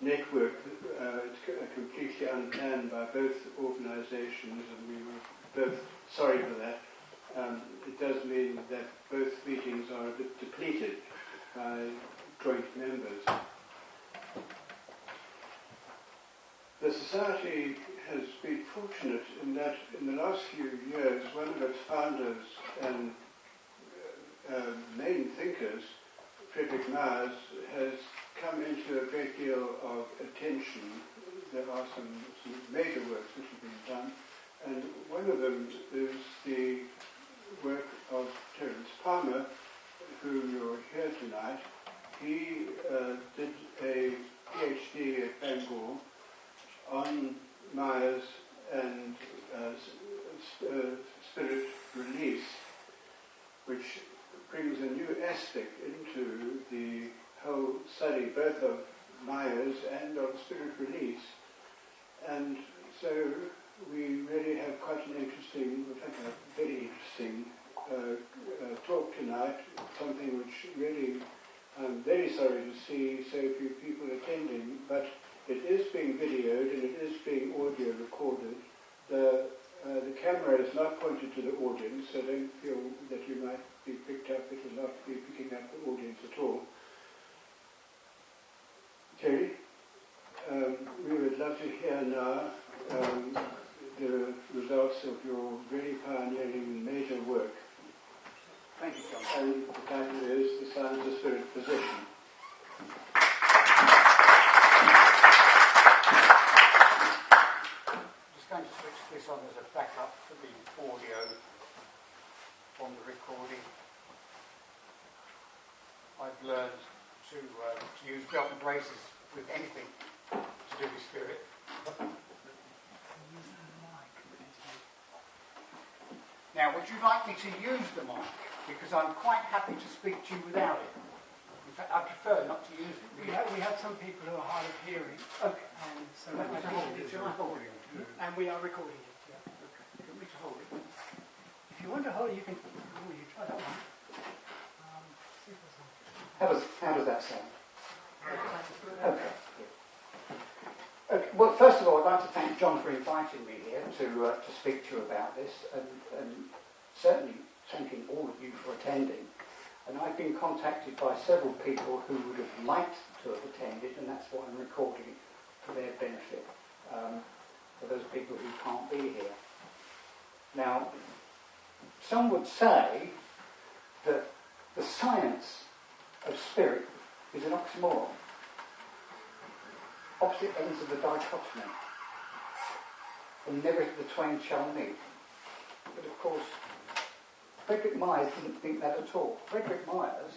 network completely unplanned by both organizations, and we were both sorry for that. It does mean that both meetings are a bit depleted by joint members. The Society has been fortunate in that in the last few years, one of its founders and main thinkers, Frederick Myers, has come into a great deal of attention. There are some major works that have been done, and one of them is the work of Terence Palmer, whom you'll hear tonight. He did a PhD at Bangor on Myers and spirit release, which brings a new aspect into the whole study, both of Myers and of spirit release. And so we really have quite an interesting, in fact, a very interesting talk tonight, something which really I'm very sorry to see so few people attending, but it is being videoed and it is being audio recorded. The camera is not pointed to the audience, so don't feel that you might be picked up. It will not be picking up the audience at all. Jerry, we would love to hear now the results of your really pioneering major work. Thank you, John. And the title is The Science of Spirit Possession. Just going to switch this on as a backup for the audio on the recording. I've learned to use belt and braces with anything to do with spirit. Now, would you like me to use the mic? Because I'm quite happy to speak to you without it. In fact, I prefer not to use it. We have some people who are hard of hearing. Okay. And so Shall I hold it? And we are recording it. Yeah. Okay. You want me to hold it? If you want to hold it, you can. Oh, you try that one. How does that sound? Okay. Okay. Well, first of all, I'd like to thank John for inviting me here to speak to you about this, and certainly thanking all of you for attending. And I've been contacted by several people who would have liked to have attended, and that's why I'm recording it for their benefit, for those people who can't be here. Now, some would say that the science of spirit is an oxymoron. Opposite ends of the dichotomy, and never the twain shall meet. But of course, Frederick Myers didn't think that at all. Frederick Myers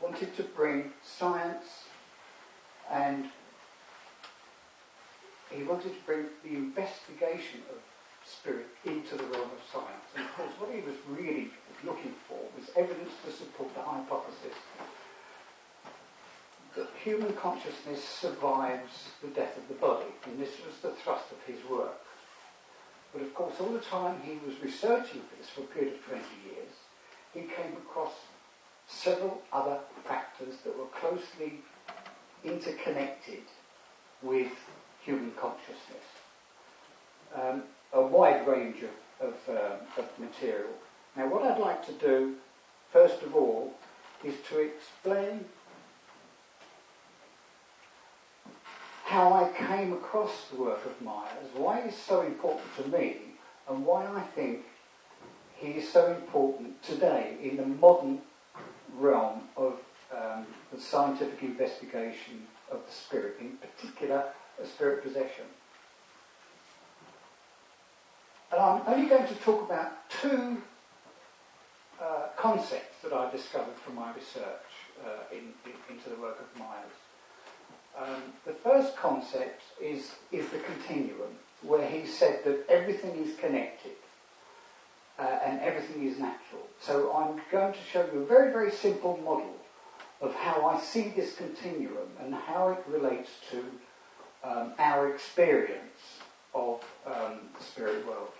wanted to bring science, and he wanted to bring the investigation of spirit into the realm of science. And of course, what he was really looking for was evidence to support the hypothesis that human consciousness survives the death of the body, and this was the thrust of his work. But of course, all the time he was researching this for a period of 20 years, he came across several other factors that were closely interconnected with human consciousness. A wide range of material. Now, what I'd like to do, first of all, is to explain how I came across the work of Myers, why he's so important to me, and why I think he is so important today in the modern realm of the scientific investigation of the spirit, in particular, a spirit possession. And I'm only going to talk about two concepts that I discovered from my research into the work of Myers. The first concept is the continuum, where he said that everything is connected and everything is natural. So I'm going to show you a very, very simple model of how I see this continuum and how it relates to our experience of the spirit world.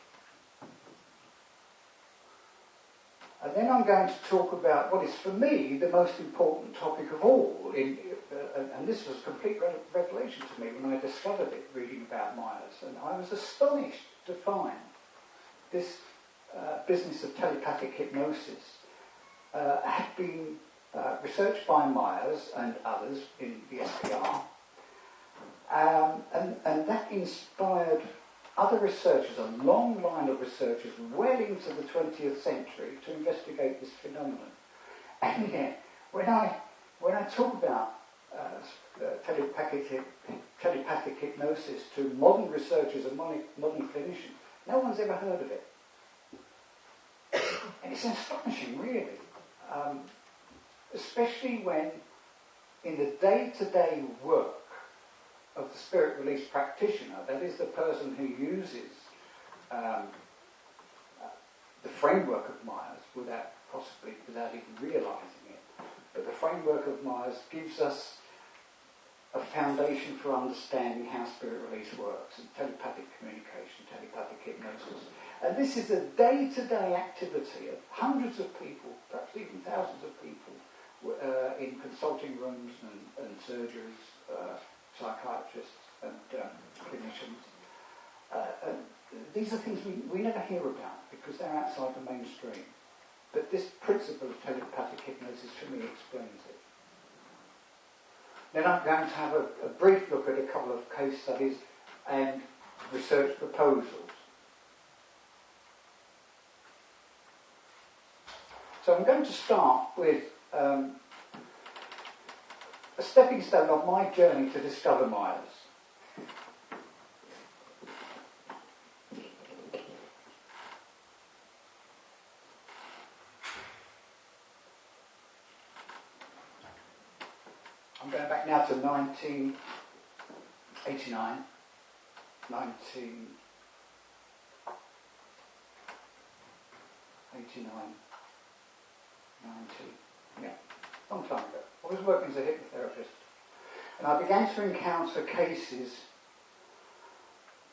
And then I'm going to talk about what is, for me, the most important topic of all. And this was a complete revelation to me when I discovered it, reading about Myers. And I was astonished to find this business of telepathic hypnosis had been researched by Myers and others in the SPR. And that inspired other researchers, a long line of researchers, well into the 20th century to investigate this phenomenon. And yet, when I talk about telepathic hypnosis to modern researchers and modern clinicians, no one's ever heard of it. And it's astonishing, really, especially when in the day-to-day work of the spirit release practitioner, that is the person who uses the framework of Myers without even realising it. But the framework of Myers gives us a foundation for understanding how spirit release works, and telepathic communication, telepathic hypnosis. And this is a day-to-day activity of hundreds of people, perhaps even thousands of people, in consulting rooms and surgeries, psychiatrists and clinicians. These are things we never hear about because they're outside the mainstream. But this principle of telepathic hypnosis for me explains it. Then I'm going to have a brief look at a couple of case studies and research proposals. So I'm going to start with a stepping stone on my journey to discover Myers. I'm going back now to 1989, long time ago. I was working as a hypnotherapist, and I began to encounter cases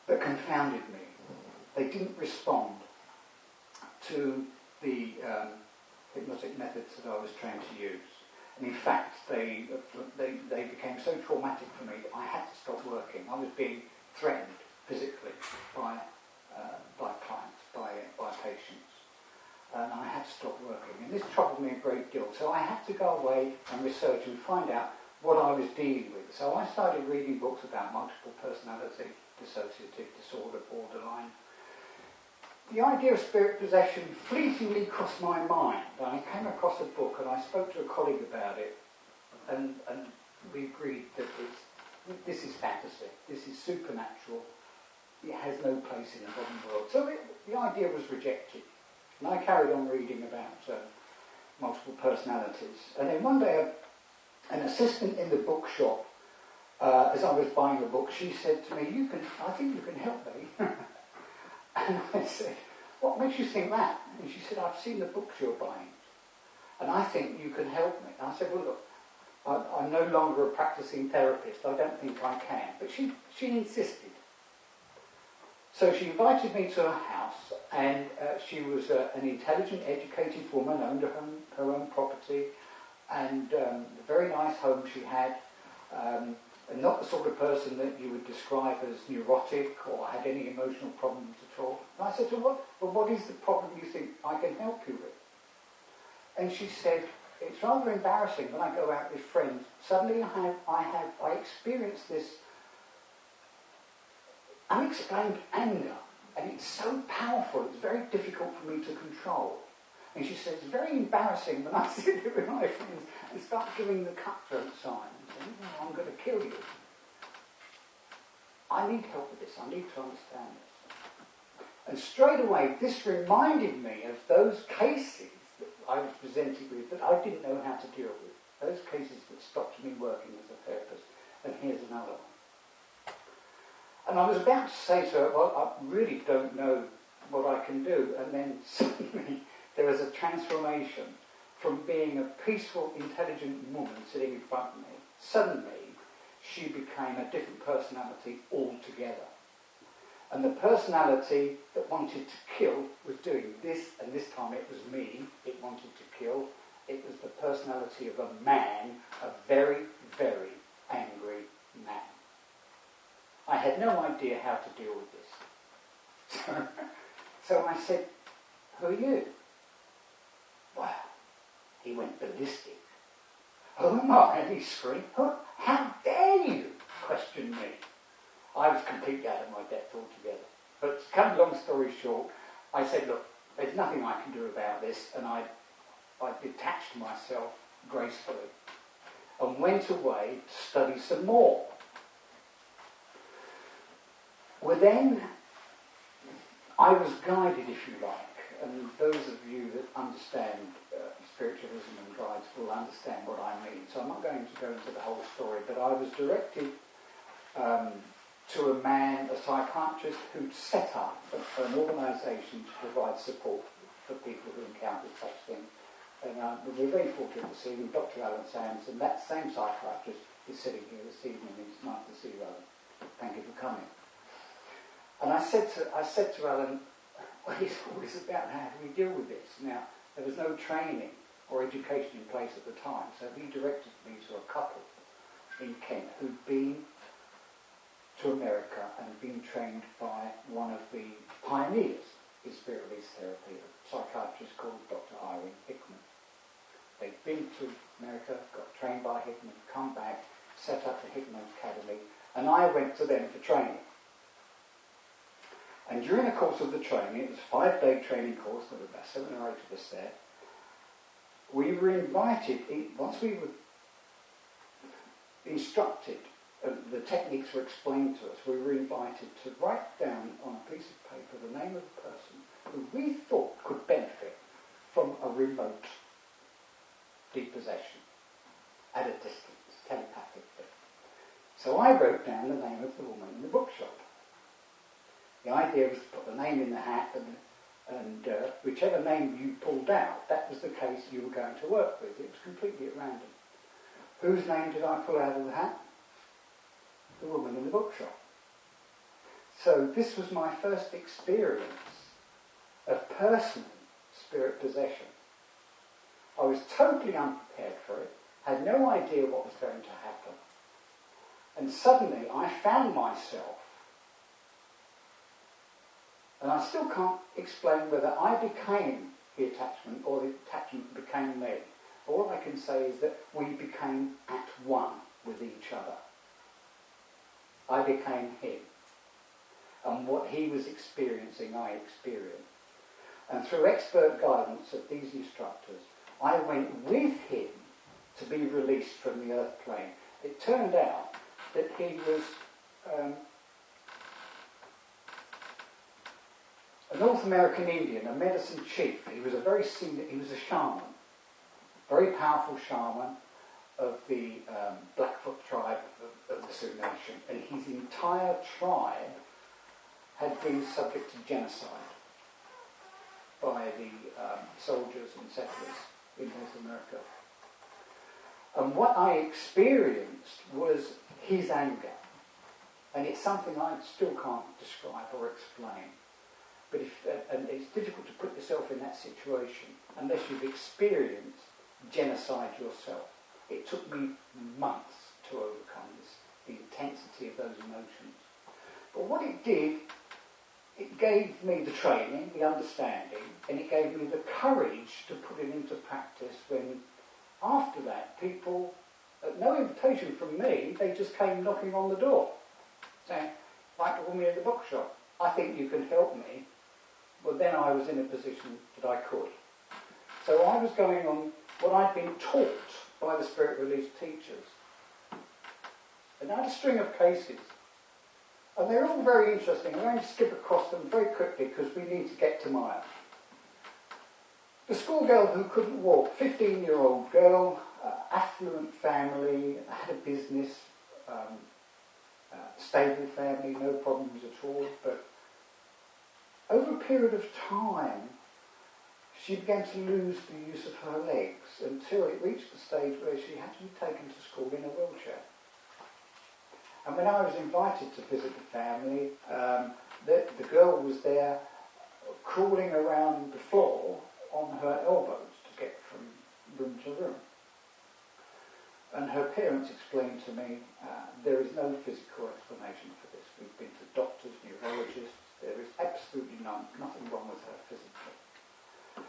that confounded me. They didn't respond to the hypnotic methods that I was trained to use. And in fact, they became so traumatic for me that I had to stop working. I was being threatened physically by clients, by patients. And I had to stop working. And this troubled me a great deal. So I had to go away and research and find out what I was dealing with. So I started reading books about multiple personality, dissociative disorder, borderline. The idea of spirit possession fleetingly crossed my mind. And I came across a book and I spoke to a colleague about it. And we agreed that this is fantasy. This is supernatural. It has no place in the modern world. So the idea was rejected. And I carried on reading about multiple personalities. And then one day, an assistant in the bookshop, as I was buying a book, she said to me, I think you can help me. And I said, what makes you think that? And she said, I've seen the books you're buying, and I think you can help me. And I said, well, look, I'm no longer a practicing therapist. I don't think I can. But she insisted. So she invited me to her house, and she was an intelligent, educated woman, owned her own property, and a very nice home she had, and not the sort of person that you would describe as neurotic or had any emotional problems at all. And I said to her, what is the problem you think I can help you with? And she said, it's rather embarrassing when I go out with friends. Suddenly I experience this unexplained anger, and it's so powerful, it's very difficult for me to control. And she said, it's very embarrassing when I sit there with my friends and start giving the cutthroat sign and saying, I'm going to kill you. I need help with this, I need to understand this. And straight away, this reminded me of those cases that I was presented with that I didn't know how to deal with. Those cases that stopped me working as a therapist. And here's another one. And I was about to say to her, well, I really don't know what I can do. And then suddenly there was a transformation from being a peaceful, intelligent woman sitting in front of me. Suddenly she became a different personality altogether. And the personality that wanted to kill was doing this, and this time it was me it wanted to kill. It was the personality of a man, a very, very angry man. I had no idea how to deal with this. So I said, "Who are you?" Well, he went ballistic. "Who am I?" And he screamed. "How dare you question me?" I was completely out of my depth altogether. But to cut a long story short, I said, "Look, there's nothing I can do about this," and I detached myself gracefully and went away to study some more. Well, then I was guided, if you like, and those of you that understand spiritualism and guides will understand what I mean. So I'm not going to go into the whole story, but I was directed to a man, a psychiatrist, who'd set up an organisation to provide support for people who encountered such things. And we're very fortunate to see him, Dr. Alan Sands, and that same psychiatrist is sitting here this evening. It's nice to see you, Alan. Thank you for coming. And I said to Alan, "Well, it's always about how do we deal with this?" Now, there was no training or education in place at the time, so he directed me to a couple in Kent who'd been to America and been trained by one of the pioneers in spirit release therapy, a psychiatrist called Dr. Irene Hickman. They'd been to America, got trained by Hickman, come back, set up the Hickman Academy, and I went to them for training. And during the course of the training, it was a 5-day training course, there were about 7 or 8 of us there, we were invited, once we were instructed, the techniques were explained to us, we were invited to write down on a piece of paper the name of the person who we thought could benefit from a remote depossession at a distance, telepathically. So I wrote down the name of the woman in the bookshop. The idea was to put the name in the hat, and whichever name you pulled out, that was the case you were going to work with. It was completely at random. Whose name did I pull out of the hat? The woman in the bookshop. So this was my first experience of personal spirit possession. I was totally unprepared for it, had no idea what was going to happen. And suddenly I found myself, and I still can't explain whether I became the attachment or the attachment became me. All I can say is that we became at one with each other. I became him. And what he was experiencing, I experienced. And through expert guidance of these instructors, I went with him to be released from the earth plane. It turned out that he was a North American Indian, a medicine chief. He was a very senior, he was a shaman, very powerful shaman of the Blackfoot tribe of the Sioux Nation, and his entire tribe had been subject to genocide by the soldiers and settlers in North America. And what I experienced was his anger, and it's something I still can't describe or explain. But and it's difficult to put yourself in that situation unless you've experienced genocide yourself. It took me months to overcome this, the intensity of those emotions. But what it did, it gave me the training, the understanding, and it gave me the courage to put it into practice when, after that, people, at no invitation from me, they just came knocking on the door, saying, "Like the woman in the bookshop, I think you can help me." Well, then I was in a position that I could. So I was going on what I'd been taught by the spirit release teachers. And I had a string of cases. And they're all very interesting. I'm going to skip across them very quickly because we need to get to Maya. The schoolgirl who couldn't walk, 15-year-old girl, affluent family, had a business, stable family, no problems at all, but over a period of time, she began to lose the use of her legs until it reached the stage where she had to be taken to school in a wheelchair. And when I was invited to visit the family, the girl was there crawling around the floor on her elbows to get from room to room. And her parents explained to me, there is no physical explanation for this. We've been to doctors, neurologists, there is absolutely nothing wrong with her physically.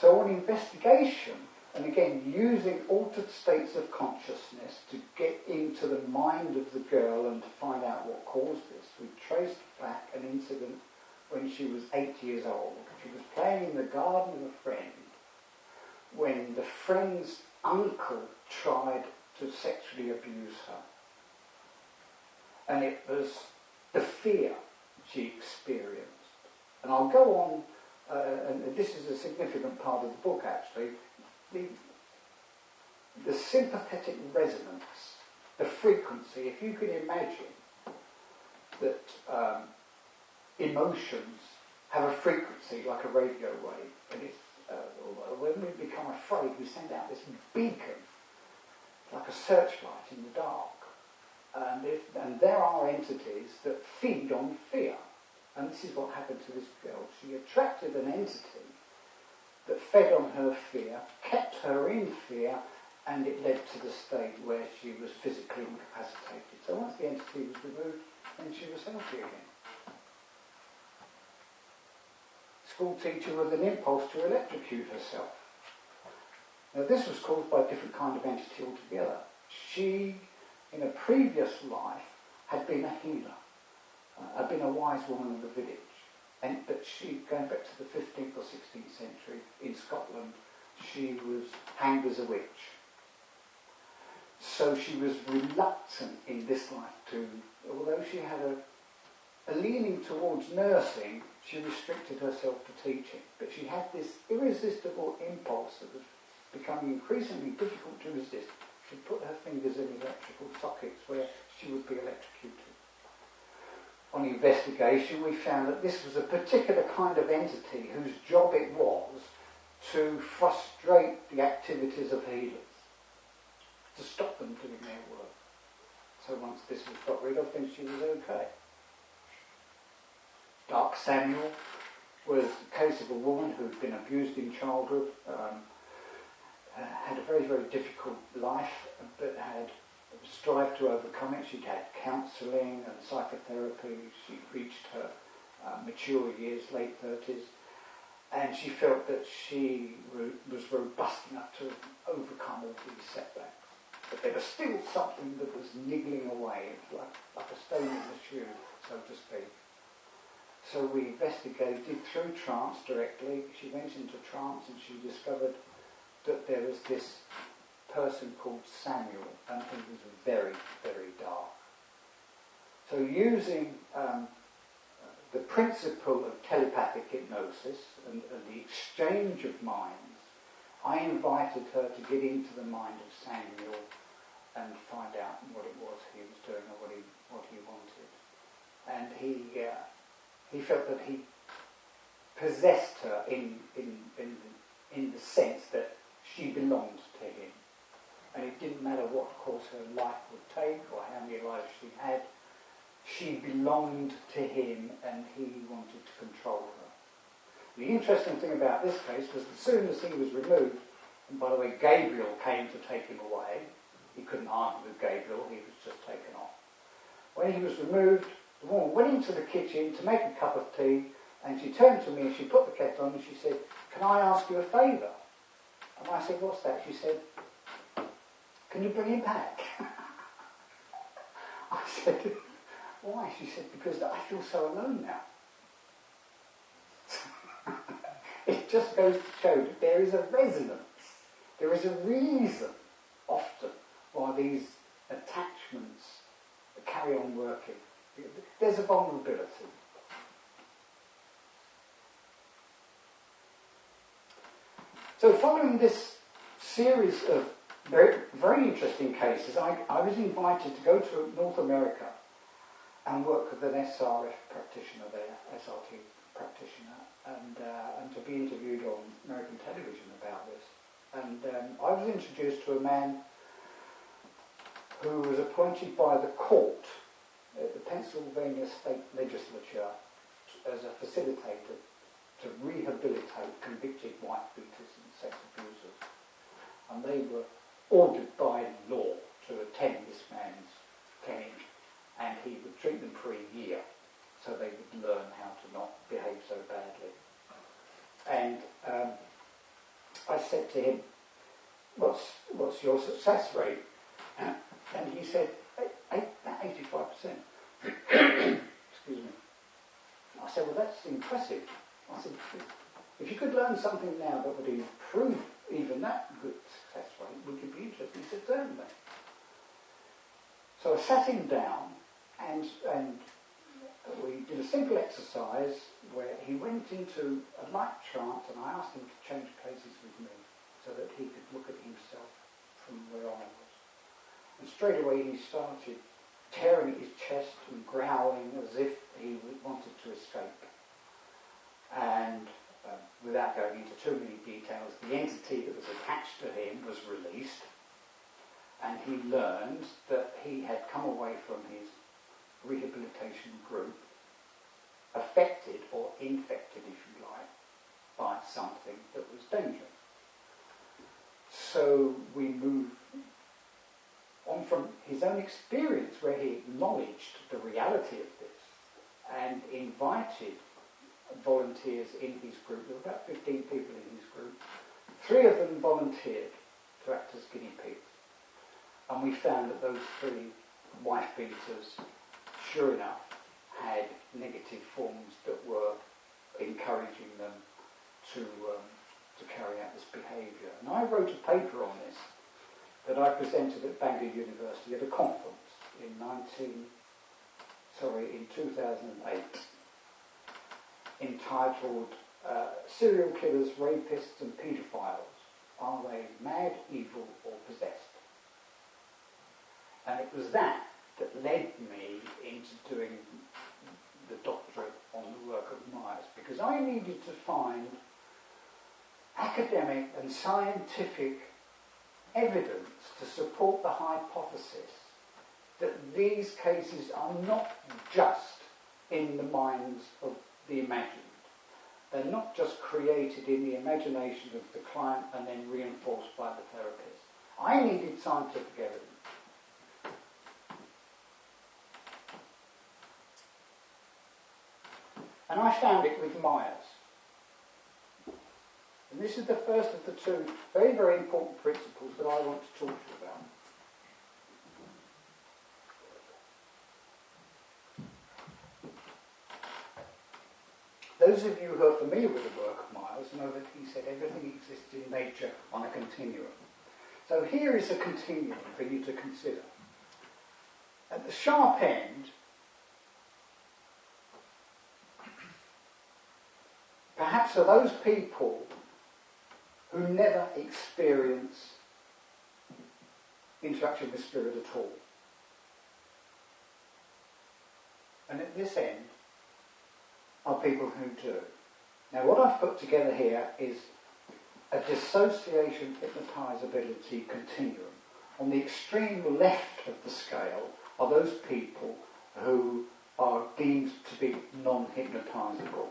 So on investigation, and again using altered states of consciousness to get into the mind of the girl and to find out what caused this, we traced back an incident when she was 8 years old. She was playing in the garden of a friend when the friend's uncle tried to sexually abuse her. And it was the fear she experienced. And I'll go on, and this is a significant part of the book actually, the sympathetic resonance, the frequency. If you can imagine that emotions have a frequency like a radio wave, and it's, when we become afraid, we send out this beacon, like a searchlight in the dark. And there are entities that feed on fear. And this is what happened to this girl. She attracted an entity that fed on her fear, kept her in fear, and it led to the state where she was physically incapacitated. So once the entity was removed, then she was healthy again. School teacher with an impulse to electrocute herself. Now this was caused by a different kind of entity altogether. She, in a previous life, had been a healer, had been a wise woman of the village. But she, going back to the 15th or 16th century in Scotland, she was hanged as a witch. So she was reluctant in this life to, although she had a leaning towards nursing, she restricted herself to teaching. But she had this irresistible impulse that was becoming increasingly difficult to resist. She put her fingers in electrical sockets where she would be electrocuted. On investigation, we found that this was a particular kind of entity whose job it was to frustrate the activities of healers, to stop them doing their work. So once this was got rid of, then she was okay. Dark Samuel was the case of a woman who had been abused in childhood, had a very, very difficult life, but had strived to overcome it. She'd had counselling and psychotherapy. She reached her mature years, late 30s, and she felt that she was robust enough to overcome all these setbacks. But there was still something that was niggling away, like a stone in the shoe, so to speak. So we investigated through trance directly. She went into trance and she discovered that there was this person called Samuel, and he was very, very dark. So using the principle of telepathic hypnosis and the exchange of minds, I invited her to get into the mind of Samuel and find out what it was he was doing or what he wanted. And he felt that he possessed her in the sense that she belonged to him. And it didn't matter what course her life would take or how many lives she had. She belonged to him and he wanted to control her. The interesting thing about this case was as soon as he was removed, and by the way, Gabriel came to take him away. He couldn't argue with Gabriel, he was just taken off. When he was removed, the woman went into the kitchen to make a cup of tea, and she turned to me and she put the kettle on and she said, "Can I ask you a favour?" And I said, "What's that?" She said, "Can you bring him back?" I said, "Why?" She said, "Because I feel so alone now." It just goes to show that there is a resonance. There is a reason, often, why these attachments carry on working. There's a vulnerability. So following this series of very, very interesting cases, I was invited to go to North America and work with an SRF practitioner there, SRT practitioner, and to be interviewed on American television about this. And I was introduced to a man who was appointed by the court, the Pennsylvania State Legislature, as a facilitator to rehabilitate convicted white beaters and sex abusers. And they were ordered by law to attend this man's clinic, and he would treat them for a year so they would learn how to not behave so badly. And I said to him, what's your success rate? And he said, 85%. Excuse me. I said, well, that's impressive. I said, if you could learn something now that would improve even that good success rate, would you be interested? He said, certainly. So I sat him down and we did a simple exercise where he went into a light trance, and I asked him to change places with me so that he could look at himself from where I was. And straight away he started tearing at his chest and growling as if he wanted to escape. And without going into too many details, the entity that was attached to him was released, and he learned that he had come away from his rehabilitation group affected or infected, if you like, by something that was dangerous. So we moved on from his own experience, where he acknowledged the reality of this and invited volunteers in his group. There were about 15 people in his group. 3 of them volunteered to act as guinea pigs. And we found that those 3 wife beaters, sure enough, had negative forms that were encouraging them to carry out this behaviour. And I wrote a paper on this that I presented at Bangor University at a conference in 2008, entitled Serial Killers, Rapists and Paedophiles, Are They Mad, Evil or Possessed? And it was that led me into doing the doctorate on the work of Myers, because I needed to find academic and scientific evidence to support the hypothesis that these cases are not just in the minds of the imagined. They're not just created in the imagination of the client and then reinforced by the therapist. I needed scientific evidence. And I found it with Myers. And this is the first of the 2 very, very important principles that I want to talk to you about. Those of you who are familiar with the work of Myers know that he said everything exists in nature on a continuum. So here is a continuum for you to consider. At the sharp end, perhaps are those people who never experience interaction with spirit at all. And at this end are people who do. Now what I've put together here is a dissociation hypnotizability continuum. On the extreme left of the scale are those people who are deemed to be non-hypnotizable.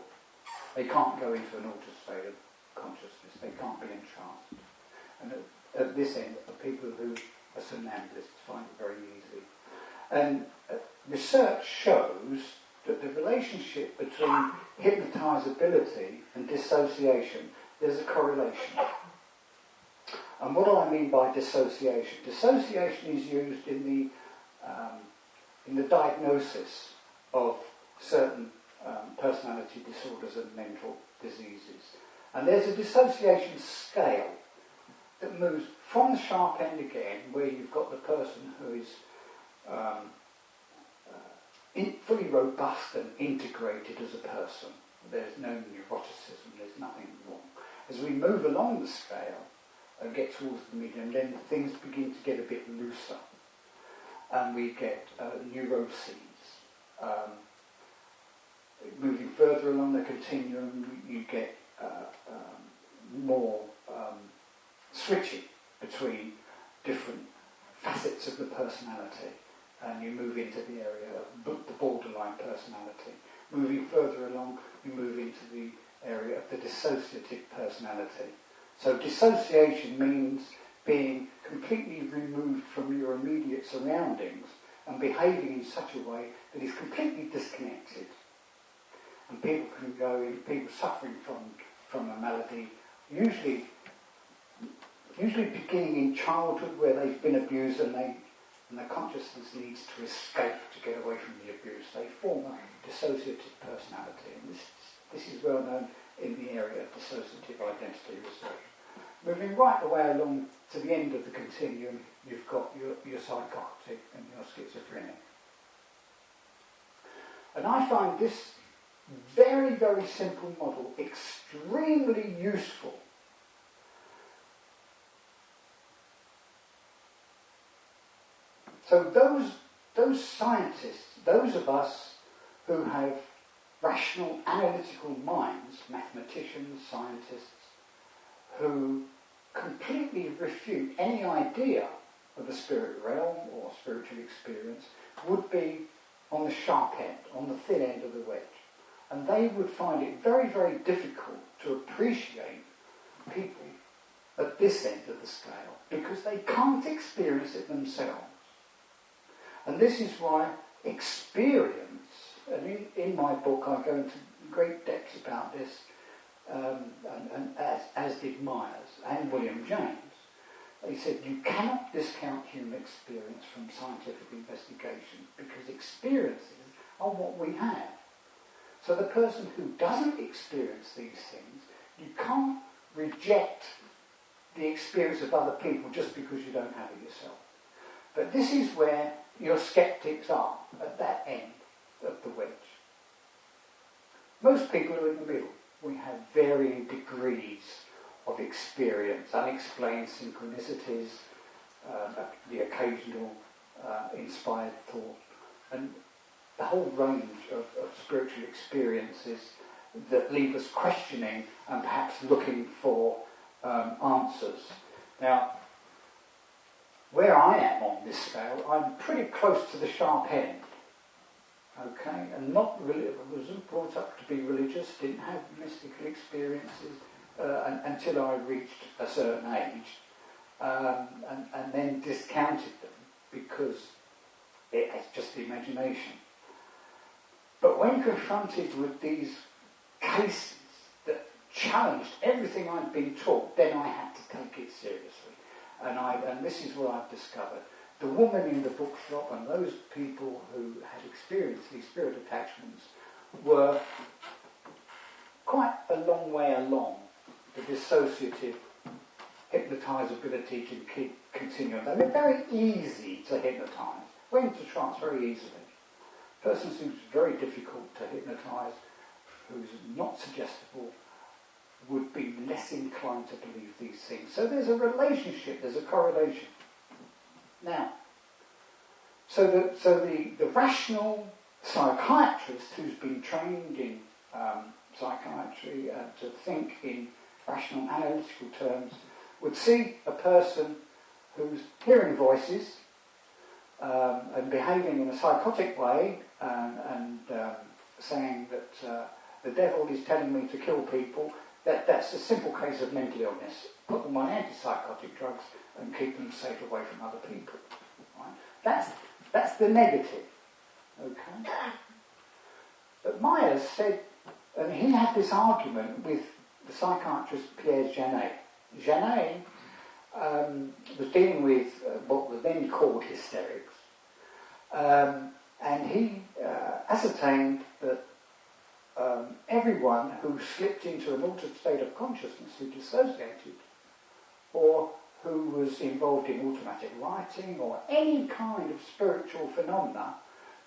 They can't go into an altered state of consciousness. They can't be entranced. And at this end are people who are somnambulists, find it very easy. And research shows that the relationship between hypnotizability and dissociation, there's a correlation. And what do I mean by dissociation? Dissociation is used in the diagnosis of certain personality disorders and mental diseases. And there's a dissociation scale that moves from the sharp end again, where you've got the person who is fully robust and integrated as a person. There's no neuroticism, there's nothing wrong. As we move along the scale and get towards the medium, then things begin to get a bit looser. And we get neuroses. Moving further along the continuum, you get more switching between different facets of the personality, and you move into the area of the borderline personality. moving further along, you move into the area of the dissociative personality. So dissociation means being completely removed from your immediate surroundings and behaving in such a way that is completely disconnected. And people can go in, people suffering from a malady, usually beginning in childhood where they've been abused and the consciousness needs to escape to get away from the abuse. They form a dissociative personality, and this is well known in the area of dissociative identity research. Moving right the way along to the end of the continuum, you've got your psychotic and your schizophrenic. And I find this very, very simple model extremely useful. So those scientists, those of us who have rational, analytical minds, mathematicians, scientists, who completely refute any idea of a spirit realm or spiritual experience, would be on the sharp end, on the thin end of the wedge. And they would find it very, very difficult to appreciate people at this end of the scale because they can't experience it themselves. And this is why experience, and in my book I go into great depth about this, and as did Myers and William James. They said you cannot discount human experience from scientific investigation because experiences are what we have. So the person who doesn't experience these things, you can't reject the experience of other people just because you don't have it yourself. But this is where your skeptics are, at that end of the wedge. Most people are in the middle. We have varying degrees of experience, unexplained synchronicities, the occasional inspired thought, and the whole range of spiritual experiences that leave us questioning and perhaps looking for answers. Now, where I am on this scale, I'm pretty close to the sharp end. Okay, and not really, I wasn't brought up to be religious, didn't have mystical experiences until I reached a certain age, and then discounted them because it's just the imagination. But when confronted with these cases that challenged everything I'd been taught, then I had to take it seriously. And this is what I've discovered. The woman in the bookshop and those people who had experienced these spirit attachments were quite a long way along the dissociative hypnotisability to continue. They were very easy to hypnotise, went into trance very easily. Persons who's very difficult to hypnotise, who's not suggestible, would be less inclined to believe these things. So there's a relationship, there's a correlation. Now, so the rational psychiatrist who's been trained in psychiatry to think in rational analytical terms would see a person who's hearing voices and behaving in a psychotic way and saying that the devil is telling me to kill people. That's a simple case of mental illness. Put them on antipsychotic drugs and keep them safe away from other people. Right? That's the negative. Okay? But Myers said, and he had this argument with the psychiatrist Pierre Janet. Janet was dealing with what was then called hysterics, and he ascertained that everyone who slipped into an altered state of consciousness, who dissociated, or who was involved in automatic writing or any kind of spiritual phenomena,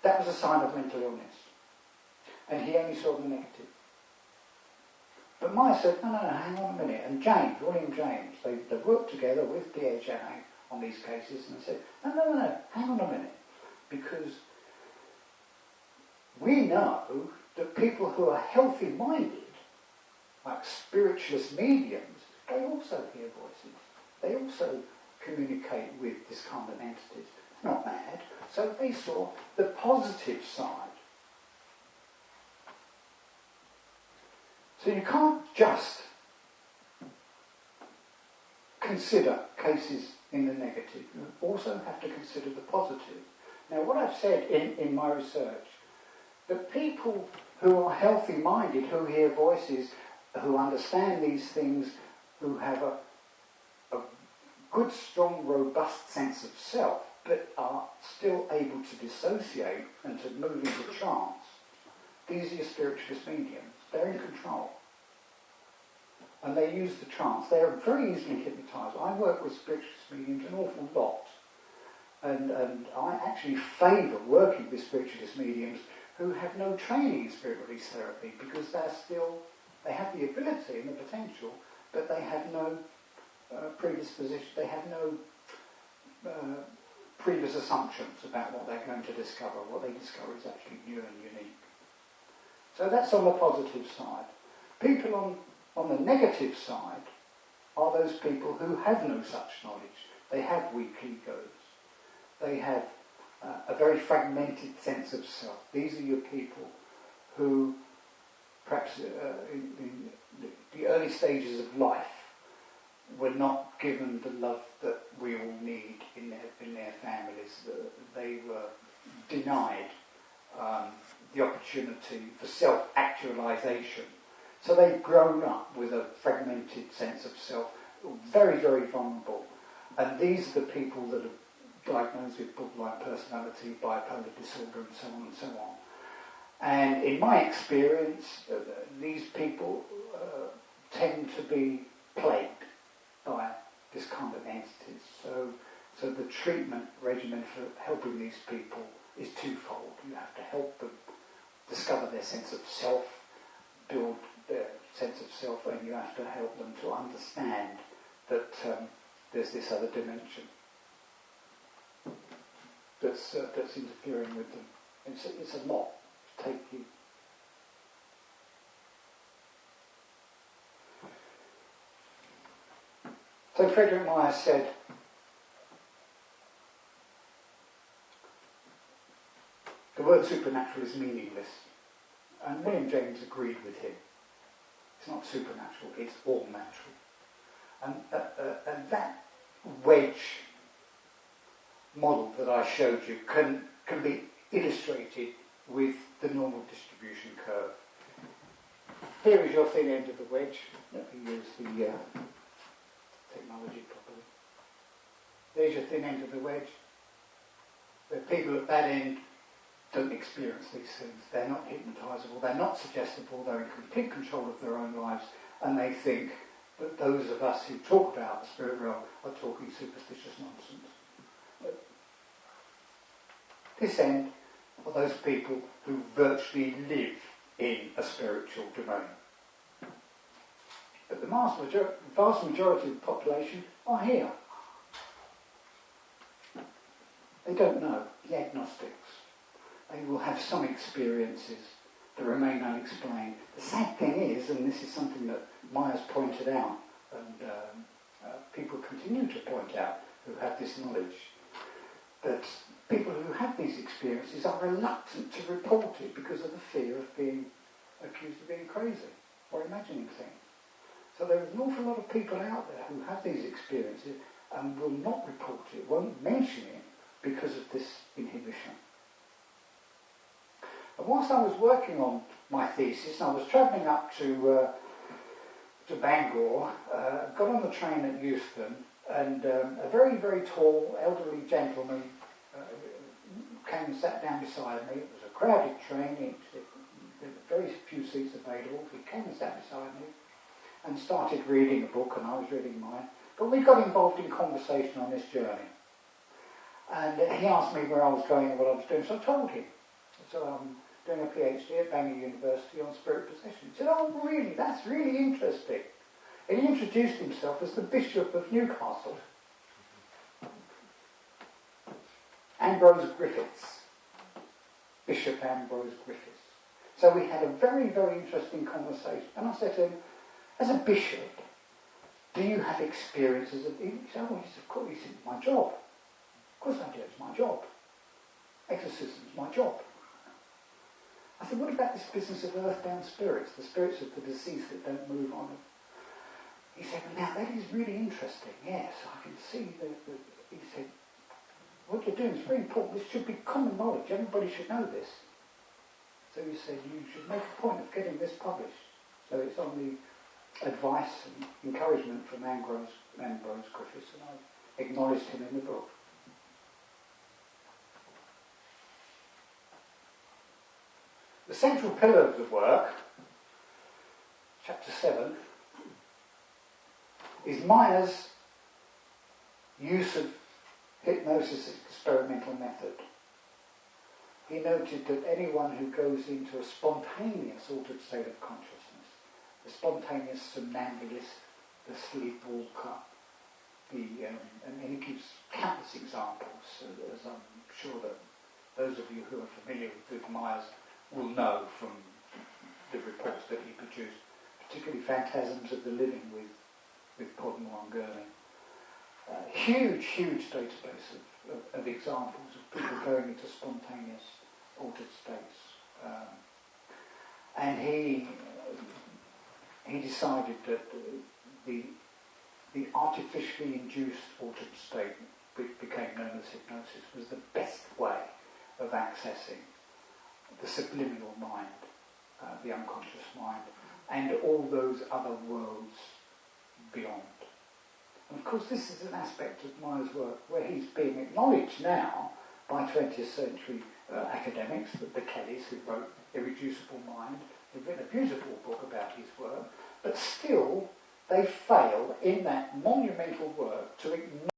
that was a sign of mental illness. And he only saw the negative. But Myers said, no, hang on a minute. And James, William James, they worked together with Pierre Janet on these cases and said, no, hang on a minute. Because we know that people who are healthy-minded, like spiritualist mediums, they also hear voices. They also communicate with this kind of entities. Not mad. So they saw the positive side. So you can't just consider cases in the negative. You also have to consider the positive. Now, what I've said in my research, that people who are healthy-minded, who hear voices, who understand these things, who have a good, strong, robust sense of self, but are still able to dissociate and to move into trance, these are your spiritualist mediums. They're in control. And they use the trance. They are very easily hypnotised. I work with spiritualist mediums an awful lot. And I actually favour working with spiritualist mediums who have no training in spirit release therapy, because they have the ability and the potential, but they have no predisposition, they have no previous assumptions about what they're going to discover. What they discover is actually new and unique. So that's on the positive side. People on the negative side are those people who have no such knowledge. They have weak egos. They have a very fragmented sense of self. These are your people who, perhaps in the early stages of life, were not given the love that we all need in their families. They were denied the opportunity for self-actualization. So they've grown up with a fragmented sense of self, very, very vulnerable. And these are the people that are diagnosed with borderline personality, bipolar disorder, and so on and so on. And in my experience, these people tend to be plagued by this kind of entities. So the treatment regimen for helping these people is twofold. You have to help them discover their sense of self, build their sense of self, and you have to help them to understand that there's this other dimension that's interfering with them. It's a lot to take you. So Frederick Myers said, the word supernatural is meaningless. And William James agreed with him. It's not supernatural, it's all natural. And that wedge model that I showed you can be illustrated with the normal distribution curve. Here is your thin end of the wedge. Let me use the technology properly. There's your thin end of the wedge. The people at that end don't experience these things. They're not hypnotisable, they're not suggestible, they're in complete control of their own lives, and they think that those of us who talk about the spirit realm are talking superstitious nonsense. But this end are those people who virtually live in a spiritual domain. But the vast majority of the population are here. They don't know, the agnostics. They will have some experiences that remain unexplained. The sad thing is, and this is something that Myers pointed out, and people continue to point out who have this knowledge, that people who have these experiences are reluctant to report it because of the fear of being accused of being crazy or imagining things. So there is an awful lot of people out there who have these experiences and will not report it, won't mention it because of this inhibition. And whilst I was working on my thesis, I was travelling up to Bangor, got on the train at Euston, and a very, very tall, elderly gentleman came and sat down beside me. It was a crowded train, there were very few seats available. He came and sat beside me and started reading a book, and I was reading mine. But we got involved in conversation on this journey. And he asked me where I was going and what I was doing, so I told him. So I'm doing a PhD at Bangor University on spirit possession. He said, "Oh, really? That's really interesting." And he introduced himself as the Bishop of Newcastle. Ambrose Griffiths. Bishop Ambrose Griffiths. So we had a very, very interesting conversation. And I said to him, as a bishop, do you have experiences of... He said, "Oh, yes, of course." He said, "It's my job. Of course I do, it's my job. Exorcism is my job." I said, what about this business of earthbound spirits, the spirits of the deceased that don't move on? He said, well, now that is really interesting. Yes, I can see that. He said, what you're doing is very important. This should be common knowledge. Everybody should know this. So he said, you should make a point of getting this published. So it's on the advice and encouragement from Ambrose Griffiths, and I acknowledged him in the book. The central pillar of the work, chapter 7, is Meyer's use of hypnosis as experimental method. He noted that anyone who goes into a spontaneous altered state of consciousness, the spontaneous somnambulist, the sleepwalker, and he gives countless examples, as I'm sure that those of you who are familiar with Myers will know from the reports that he produced, particularly Phantasms of the Living with Podmore and Gurney. Huge database of examples of people going into spontaneous altered states. And he decided that the artificially induced altered state, which became known as hypnosis, was the best way of accessing the subliminal mind, the unconscious mind, and all those other worlds beyond. And of course this is an aspect of Meyer's work where he's being acknowledged now by 20th century academics, the Kellys who wrote Irreducible Mind. They've written a beautiful book about his work, but still they fail in that monumental work to acknowledge